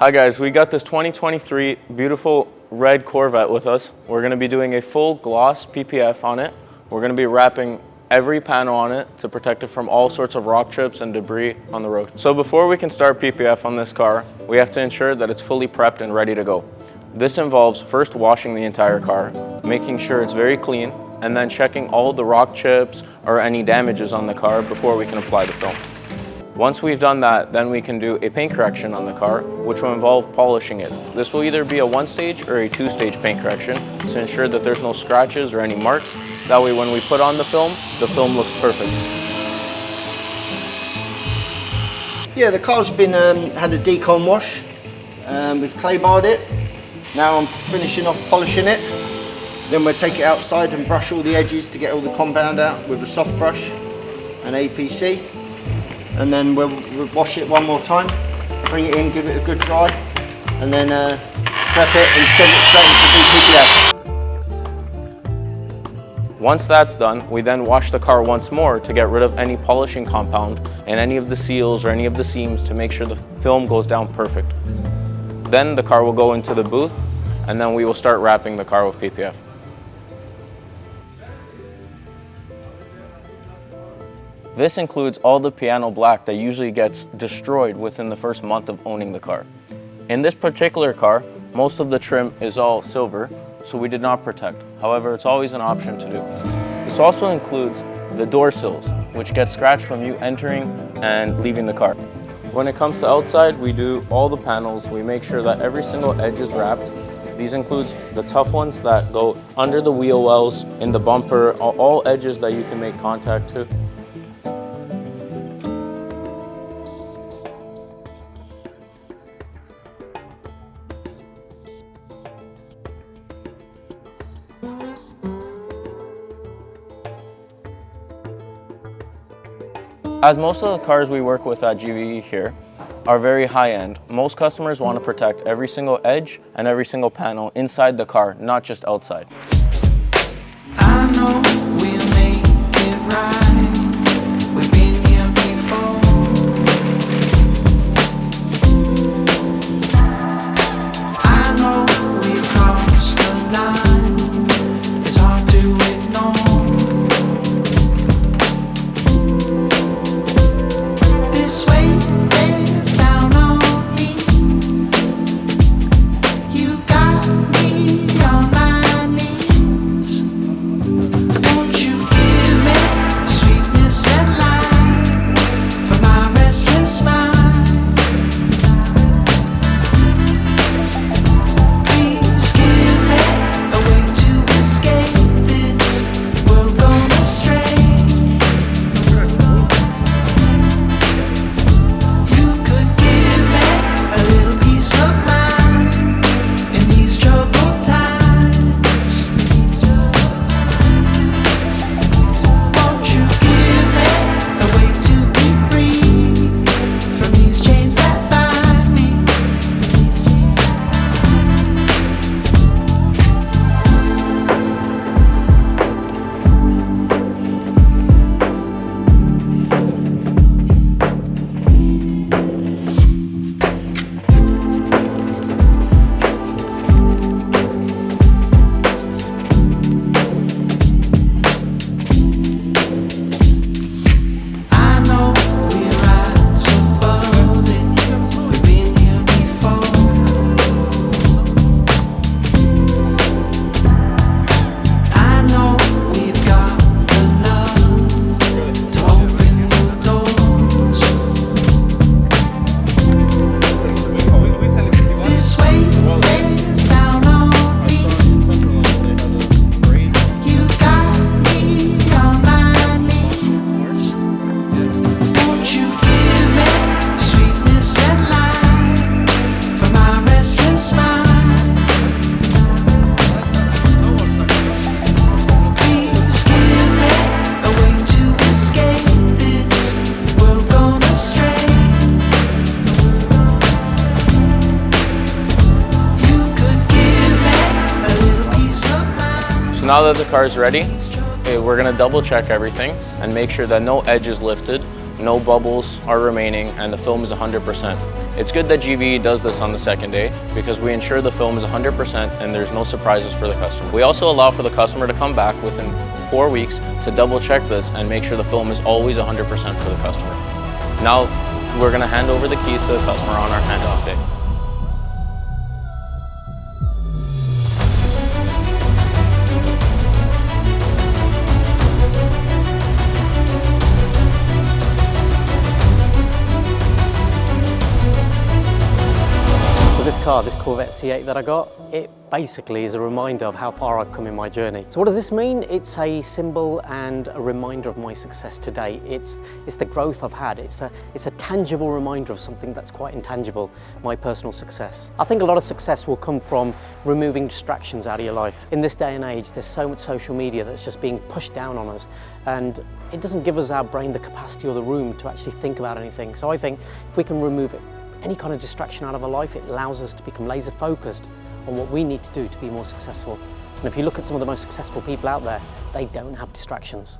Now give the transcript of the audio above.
Hi guys, we got this 2023 beautiful red Corvette with us. We're going to be doing a full gloss PPF on it. We're going to be wrapping every panel on it to protect it from all sorts of rock chips and debris on the road. So before we can start PPF on this car, we have to ensure that it's fully prepped and ready to go. This involves first washing the entire car, making sure it's very clean, and then checking all the rock chips or any damages on the car before we can apply the film. Once we've done that, then we can do a paint correction on the car, which will involve polishing it. This will either be a one-stage or a two-stage paint correction to ensure that there's no scratches or any marks. That way when we put on the film looks perfect. Yeah, the car's been had a decon wash. We've clay barred it. Now I'm finishing off polishing it. Then we'll take it outside and brush all the edges to get all the compound out with a soft brush and APC. And then we'll wash it one more time, bring it in, give it a good dry, and then prep it and send it straight into PPF. Once that's done, we then wash the car once more to get rid of any polishing compound and any of the seals or any of the seams to make sure the film goes down perfect. Then the car will go into the booth, and then we will start wrapping the car with PPF. This includes all the piano black that usually gets destroyed within the first month of owning the car. In this particular car, most of the trim is all silver, so we did not protect. However, it's always an option to do. This also includes the door sills, which get scratched from you entering and leaving the car. When it comes to outside, we do all the panels. We make sure that every single edge is wrapped. These includes the tough ones that go under the wheel wells, in the bumper, all edges that you can make contact to. As most of the cars we work with at GVE here are very high-end, most customers want to protect every single edge and every single panel inside the car, not just outside. I know we'll make it right. We've been here before. I know we've crossed the line. It's hard to ignore. This weight bears down on me. You've got me on my knees. Won't you give me sweetness and light for my restless mind? Please give me a way to escape this world gone astray. So now that the car is ready, we're going to double check everything and make sure that no edge is lifted. no bubbles are remaining, and the film is 100%. It's good that GVE does this on the second day because we ensure the film is 100% and there's no surprises for the customer. We also allow for the customer to come back within 4 weeks to double check this and make sure the film is always 100% for the customer. Now we're going to hand over the keys to the customer on our handoff day. This Corvette C8 that I got, it basically is a reminder of how far I've come in my journey. So what does this mean? It's a symbol and a reminder of my success today. It's the growth I've had. It's a tangible reminder of something that's quite intangible, my personal success. I think a lot of success will come from removing distractions out of your life. In this day and age, there's so much social media that's just being pushed down on us, and it doesn't give us, our brain, the capacity or the room to actually think about anything. So I think if we can remove any kind of distraction out of our life, it allows us to become laser focused on what we need to do to be more successful. And if you look at some of the most successful people out there, they don't have distractions.